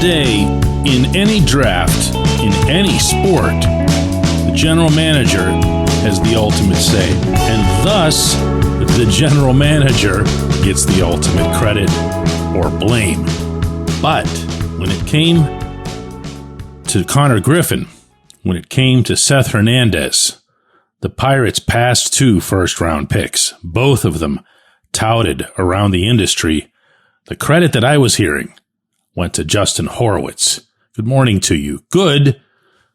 day, in any draft, in any sport, the general manager has the ultimate say. And thus, the general manager gets the ultimate credit or blame. But when it came to Konnor Griffin, when it came to Seth Hernandez, the Pirates passed 2 first-round picks, both of them touted around the industry. The credit that I was hearing went to Justin Horowitz. Good morning to you. Good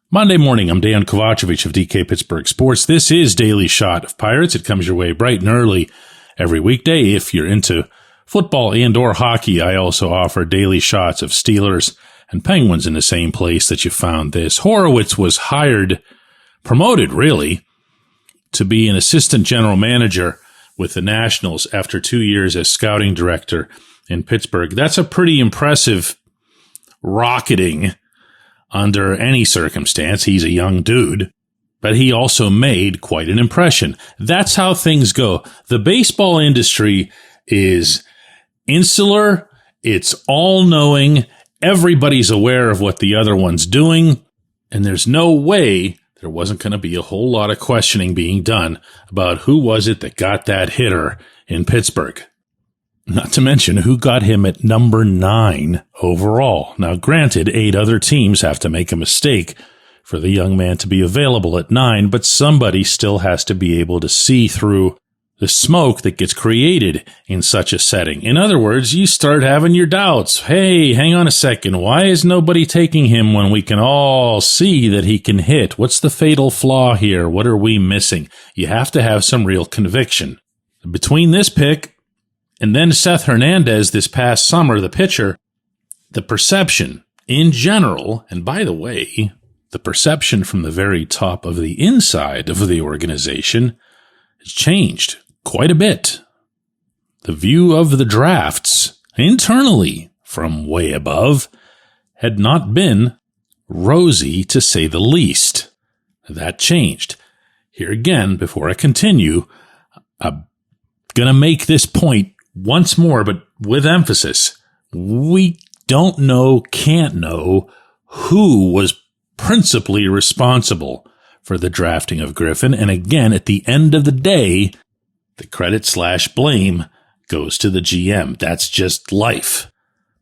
Monday morning. I'm Dejan Kovacevic of DK Pittsburgh Sports. This is Daily Shot of Pirates. It comes your way bright and early every weekday. If you're into football and or hockey, I also offer daily shots of Steelers and Penguins in the same place that you found this. Horowitz was promoted really, to be an assistant general manager with the Nationals after 2 years as scouting director in Pittsburgh. That's a pretty impressive rocketing under any circumstance. He's a young dude, but he also made quite an impression. That's how things go. The baseball industry is insular. It's all-knowing. Everybody's aware of what the other one's doing, and there's no way there wasn't going to be a whole lot of questioning being done about who was it that got that hitter in Pittsburgh. Not to mention who got him at number 9 overall. Now, granted, 8 other teams have to make a mistake for the young man to be available at 9, but somebody still has to be able to see through the smoke that gets created in such a setting. In other words, you start having your doubts. Hey, hang on a second. Why is nobody taking him when we can all see that he can hit? What's the fatal flaw here? What are we missing? You have to have some real conviction. Between this pick and then Seth Hernandez this past summer, the pitcher, the perception in general, and by the way, the perception from the very top of the inside of the organization has changed quite a bit. The view of the drafts internally from way above had not been rosy, to say the least. That changed. Here again, before I continue, I'm going to make this point once more, but with emphasis. We don't know, can't know who was principally responsible for the drafting of Griffin. And again, at the end of the day, the credit/blame goes to the GM. That's just life.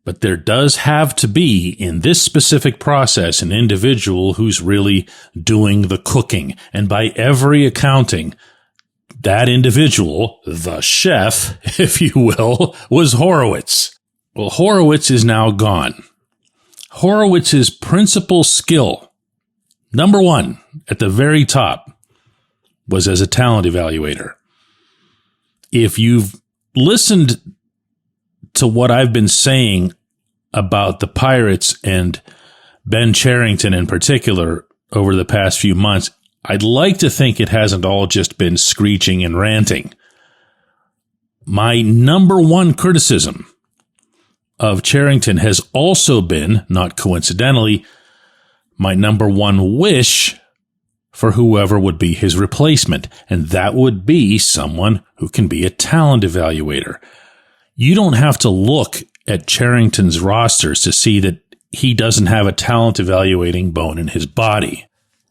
But there does have to be, in this specific process, an individual who's really doing the cooking. And by every accounting, that individual, the chef, if you will, was Horowitz. Well, Horowitz is now gone. Horowitz's principal skill, number 1, at the very top, was as a talent evaluator. If you've listened to what I've been saying about the Pirates and Ben Cherington in particular over the past few months, I'd like to think it hasn't all just been screeching and ranting. My number 1 criticism of Cherington has also been, not coincidentally, my number 1 wish for whoever would be his replacement, and that would be someone who can be a talent evaluator. You don't have to look at Cherington's rosters to see that he doesn't have a talent evaluating bone in his body.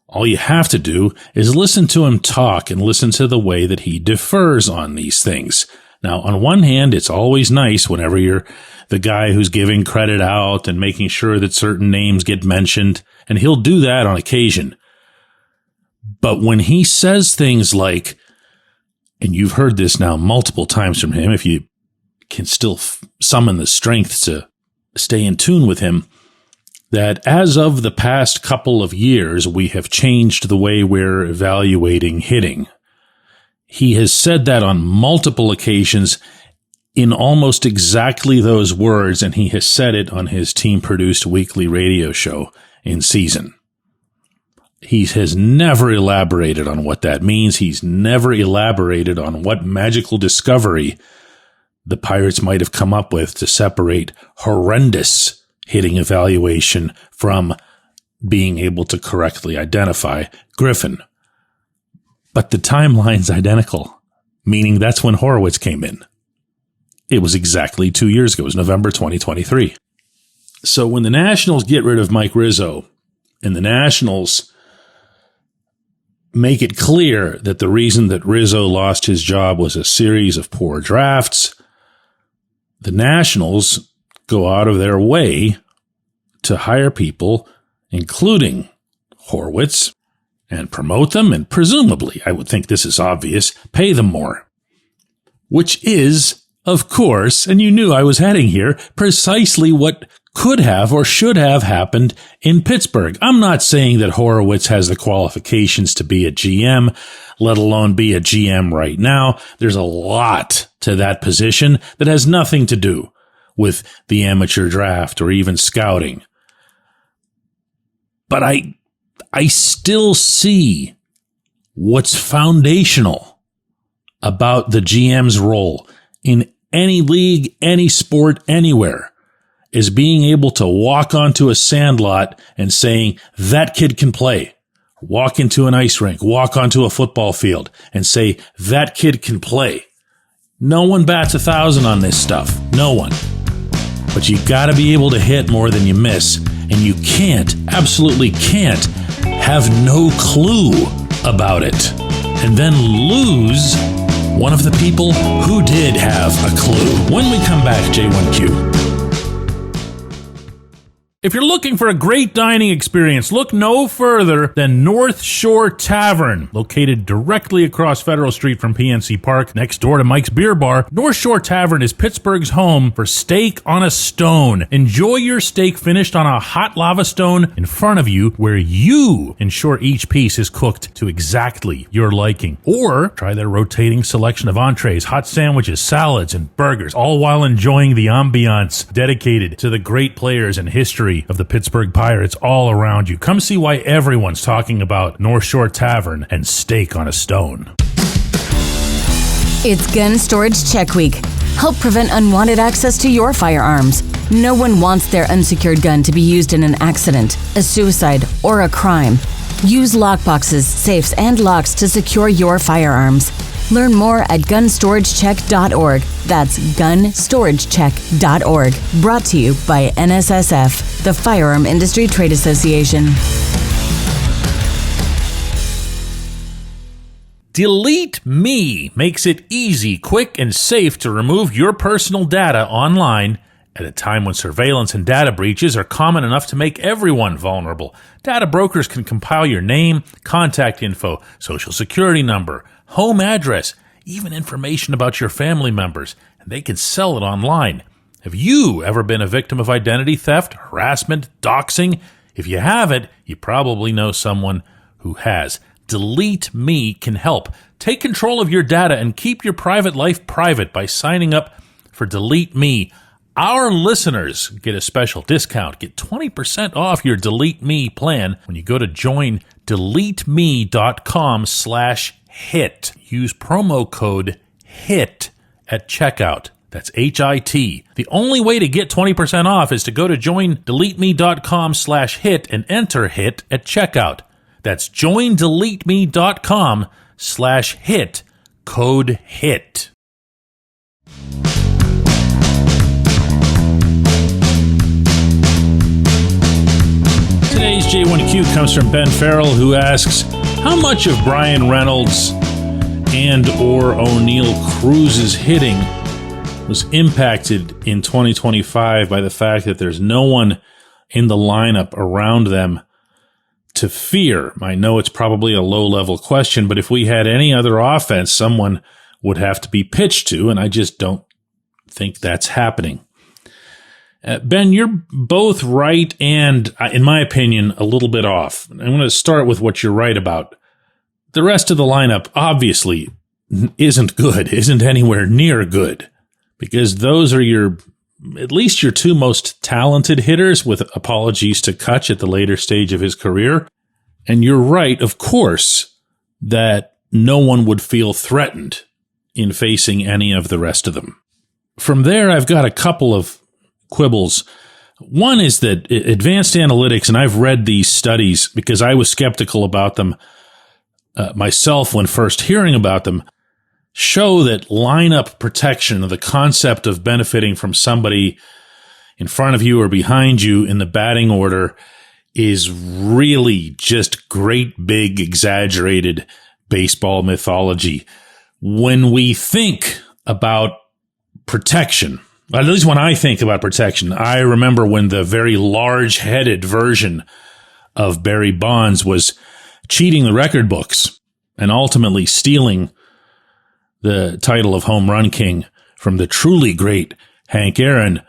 All you have to do is listen to him talk and listen to the way that he differs on these things. Now, on one hand, it's always nice whenever you're the guy who's giving credit out and making sure that certain names get mentioned, and he'll do that on occasion. But when he says things like, and you've heard this now multiple times from him, if you can still summon the strength to stay in tune with him, that as of the past couple of years, we have changed the way we're evaluating hitting. He has said that on multiple occasions in almost exactly those words, and he has said it on his team-produced weekly radio show in season. He has never elaborated on what that means. He's never elaborated on what magical discovery the Pirates might have come up with to separate horrendous hitting evaluation from being able to correctly identify Griffin. But the timeline's identical, meaning that's when Horowitz came in. It was exactly 2 years ago. It was November 2023. So when the Nationals get rid of Mike Rizzo and the Nationals make it clear that the reason that Rizzo lost his job was a series of poor drafts, the Nationals go out of their way to hire people, including Horowitz, and promote them, and presumably, I would think this is obvious, pay them more. Which is, of course, and you knew I was heading here, precisely what could have or should have happened in Pittsburgh. I'm not saying that Horowitz has the qualifications to be a GM, let alone be a GM right now. There's a lot to that position that has nothing to do with the amateur draft or even scouting. But I still see what's foundational about the GM's role in any league, any sport, anywhere, is being able to walk onto a sandlot and saying, that kid can play. Walk into an ice rink, walk onto a football field and say, that kid can play. No one bats 1,000 on this stuff. No one. But you gotta be able to hit more than you miss. And you can't, absolutely can't, have no clue about it. And then lose one of the people who did have a clue. When we come back, J1Q. If you're looking for a great dining experience, look no further than North Shore Tavern, located directly across Federal Street from PNC Park, next door to Mike's Beer Bar. North Shore Tavern is Pittsburgh's home for steak on a stone. Enjoy your steak finished on a hot lava stone in front of you, where you ensure each piece is cooked to exactly your liking. Or try their rotating selection of entrees, hot sandwiches, salads, and burgers, all while enjoying the ambiance dedicated to the great players and history of the Pittsburgh Pirates all around you. Come see why everyone's talking about North Shore Tavern and steak on a stone. It's Gun Storage Check Week. Help prevent unwanted access to your firearms. No one wants their unsecured gun to be used in an accident, a suicide, or a crime. Use lockboxes, safes, and locks to secure your firearms. Learn more at gunstoragechek.org. That's gunstoragechek.org. Brought to you by NSSF, the Firearm Industry Trade Association. Delete Me makes it easy, quick, and safe to remove your personal data online at a time when surveillance and data breaches are common enough to make everyone vulnerable. Data brokers can compile your name, contact info, social security number, home address, even information about your family members, and they can sell it online. Have you ever been a victim of identity theft, harassment, doxing? If you haven't, you probably know someone who has. Delete Me can help. Take control of your data and keep your private life private by signing up for Delete Me. Our listeners get a special discount. Get 20% off your Delete Me plan when you go to joindeleteme.com/hit. Use promo code HIT at checkout. That's HIT. The only way to get 20% off is to go to joindeleteme.com/hit and enter HIT at checkout. That's joindeleteme.com/hit, code HIT. Today's J1Q comes from Ben Farrell, who asks, how much of Brian Reynolds and or O'Neal Cruz's hitting was impacted in 2025 by the fact that there's no one in the lineup around them to fear? I know it's probably a low-level question, but if we had any other offense, someone would have to be pitched to, and I just don't think that's happening. Ben, you're both right and, in my opinion, a little bit off. I'm going to start with what you're right about. The rest of the lineup obviously isn't good, isn't anywhere near good, because those are at least your two most talented hitters, with apologies to Kutch at the later stage of his career. And you're right, of course, that no one would feel threatened in facing any of the rest of them. From there, I've got a couple of quibbles. One is that advanced analytics, and I've read these studies because I was skeptical about them myself when first hearing about them, show that lineup protection, the concept of benefiting from somebody in front of you or behind you in the batting order is really just great, big, exaggerated baseball mythology. When we think about protection, at least when I think about protection, I remember when the very large-headed version of Barry Bonds was cheating the record books and ultimately stealing the title of home run king from the truly great Hank Aaron.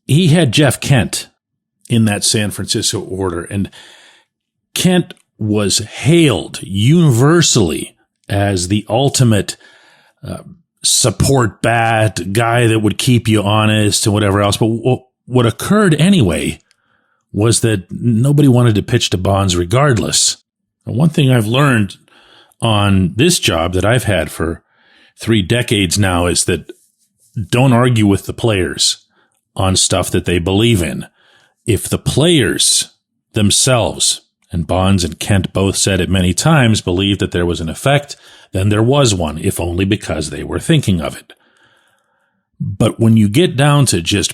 He had Jeff Kent in that San Francisco order, and Kent was hailed universally as the ultimate support bat guy that would keep you honest and whatever else. But what occurred anyway was that nobody wanted to pitch to Bonds regardless. And one thing I've learned on this job that I've had for 3 decades now is that don't argue with the players on stuff that they believe in. If the players themselves, and Bonds and Kent both said it many times, believed that there was an effect, then there was one, if only because they were thinking of it. But when you get down to just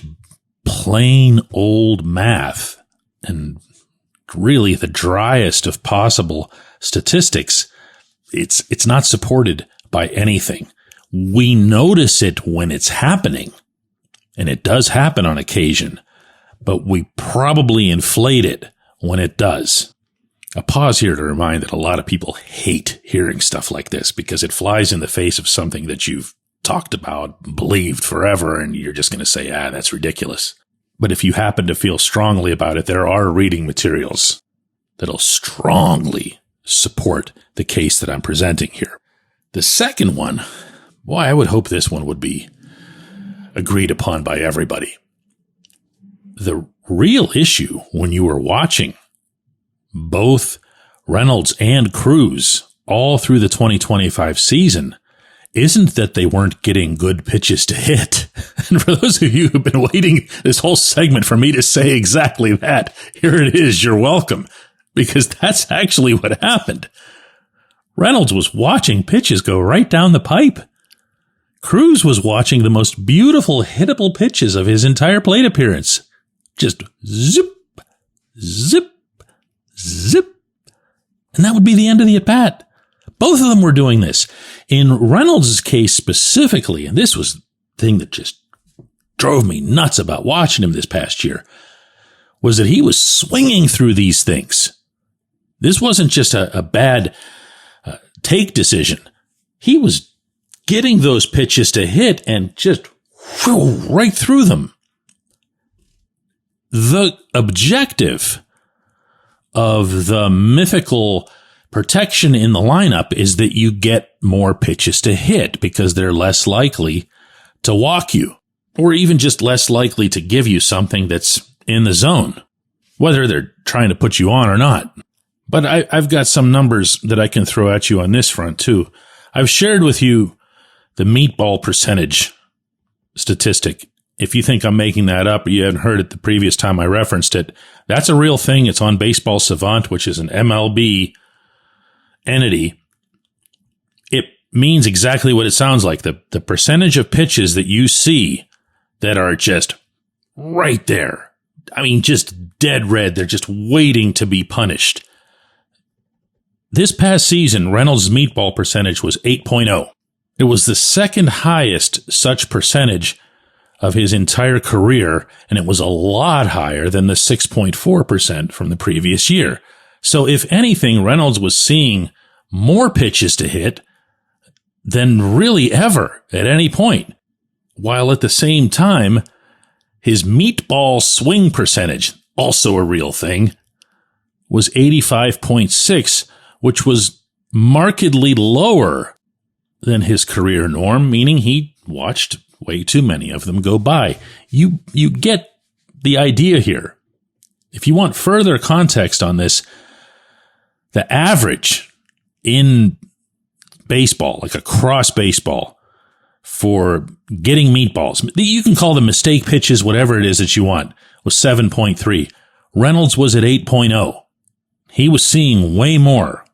plain old math and really the driest of possible statistics, it's not supported by anything. We notice it when it's happening, and it does happen on occasion, but we probably inflate it when it does. A pause here to remind that a lot of people hate hearing stuff like this because it flies in the face of something that you've talked about, believed forever, and you're just going to say, that's ridiculous. But if you happen to feel strongly about it, there are reading materials that'll strongly support the case that I'm presenting here. The second one, boy, I would hope this one would be agreed upon by everybody. The real issue when you were watching both Reynolds and Cruz all through the 2025 season isn't that they weren't getting good pitches to hit. And for those of you who've been waiting this whole segment for me to say exactly that, here it is. You're welcome, because that's actually what happened. Reynolds was watching pitches go right down the pipe. Cruz was watching the most beautiful hittable pitches of his entire plate appearance. Just zip, zip, zip. And that would be the end of the at-bat. Both of them were doing this. In Reynolds' case specifically, and this was the thing that just drove me nuts about watching him this past year, was that he was swinging through these things. This wasn't just a bad take decision. He was getting those pitches to hit and just right through them. The objective of the mythical protection in the lineup is that you get more pitches to hit because they're less likely to walk you, or even just less likely to give you something that's in the zone, whether they're trying to put you on or not. But I've got some numbers that I can throw at you on this front too. I've shared with you the meatball percentage statistic. If you think I'm making that up or you haven't heard it the previous time I referenced it, that's a real thing. It's on Baseball Savant, which is an MLB entity. It means exactly what it sounds like. The percentage of pitches that you see that are just right there. I mean, just dead red. They're just waiting to be punished. This past season, Reynolds' meatball percentage was 8.0. It was the second highest such percentage of his entire career, and it was a lot higher than the 6.4% from the previous year. So if anything, Reynolds was seeing more pitches to hit than really ever at any point, while at the same time, his meatball swing percentage, also a real thing, was 85.6, which was markedly lower than his career norm, meaning he watched way too many of them go by. You get the idea here. If you want further context on this, the average in baseball, like across baseball, for getting meatballs, you can call them mistake pitches, whatever it is that you want, was 7.3. Reynolds was at 8.0. He was seeing way more.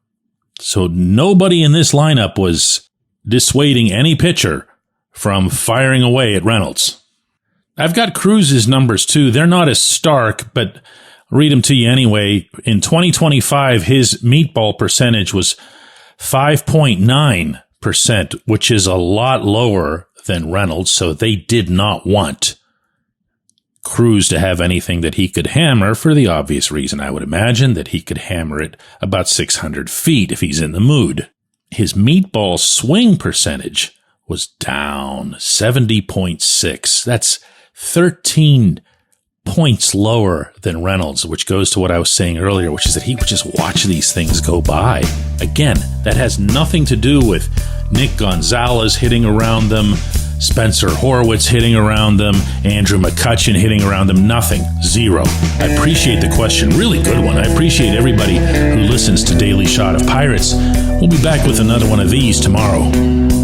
So nobody in this lineup was dissuading any pitcher from firing away at Reynolds. I've got Cruz's numbers too. They're not as stark, but I'll read them to you anyway. In 2025, his meatball percentage was 5.9%, which is a lot lower than Reynolds. So they did not want Cruz to have anything that he could hammer for the obvious reason, I would imagine, that he could hammer it about 600 feet if he's in the mood. His meatball swing percentage was down 70.6. That's 13 points lower than Reynolds, which goes to what I was saying earlier, which is that he would just watch these things go by. Again, that has nothing to do with Nick Gonzalez hitting around them, Spencer Horowitz hitting around them, Andrew McCutcheon hitting around them. Nothing. Zero. I appreciate the question. Really good one. I appreciate everybody who listens to Daily Shot of Pirates. We'll be back with another one of these tomorrow.